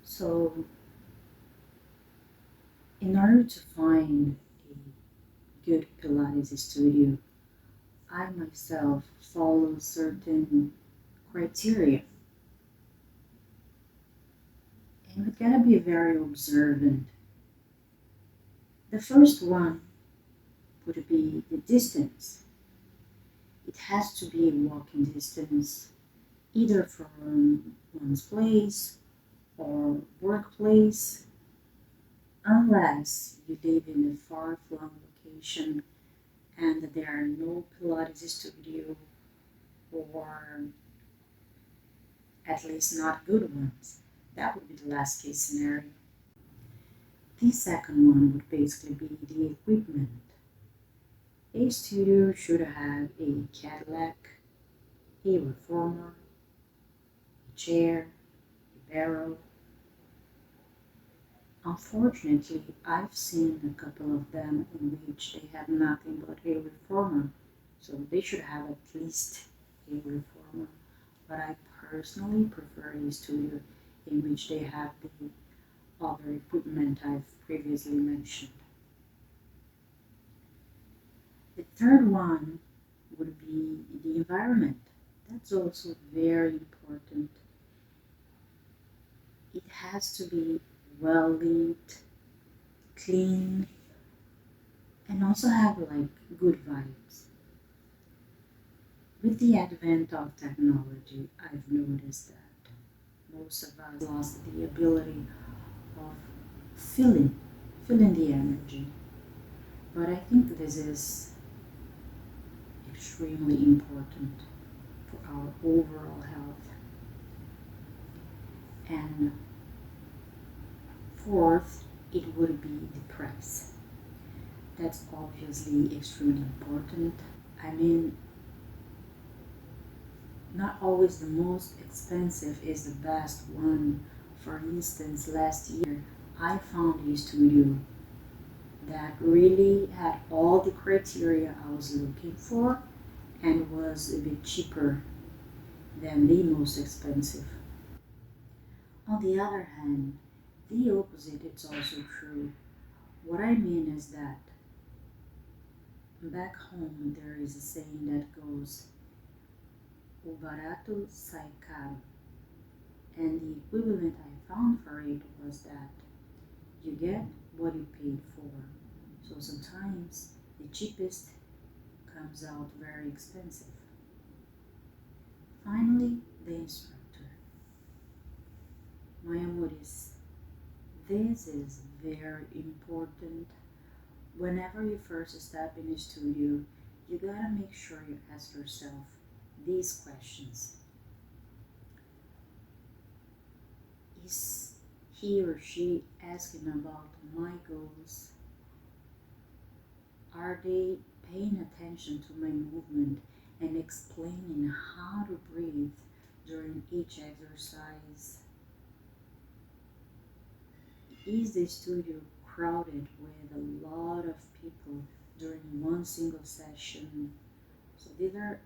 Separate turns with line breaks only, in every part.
So, in order to find a good Pilates studio, I myself follow certain criteria, and we gotta be very observant. The first one would be the distance. It has to be a walking distance, either from one's place or workplace, unless you live in a far-flung location and there are no Pilates studio, or at least not good ones. That would be the last case scenario. The second one would basically be the equipment. A studio should have a Cadillac, a reformer, a chair, a barrel. Unfortunately, I've seen a couple of them in which they have nothing but a reformer, so they should have at least a reformer. But I personally prefer a studio in which they have the other equipment I've previously mentioned. The third one would be the environment. That's also very important. It has to be well lit, clean, and also have like good vibes. With the advent of technology, I've noticed that most of us lost the ability of feeling, feeling the energy. But I think this is extremely important for our overall health. And fourth, it would be the price. That's obviously extremely important. I mean, not always the most expensive is the best one. For instance, last year I found a studio that really had all the criteria I was looking for and was a bit cheaper than the most expensive. On the other hand, the opposite is also true. What I mean is that back home there is a saying that goes, o barato sai caro, and the equivalent I found for it was that you get what you paid for. So sometimes the cheapest comes out very expensive. Finally, the instructor. My amores, this is very important. Whenever you first step in a studio, you gotta make sure you ask yourself these questions. Is he or she asking about my goals? Are they paying attention to my movement and explaining how to breathe during each exercise? Is the studio crowded with a lot of people during one single session? So these are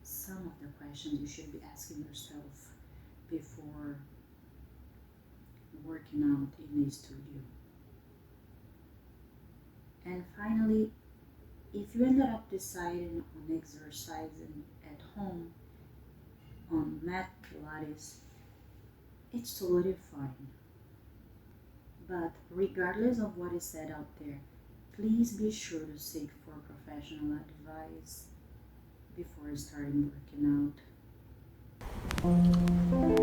some of the questions you should be asking yourself before working out in a studio. And finally, if you ended up deciding on exercising at home on mat Pilates, it's totally fine. But regardless of what is said out there, please be sure to seek for professional advice before starting working out.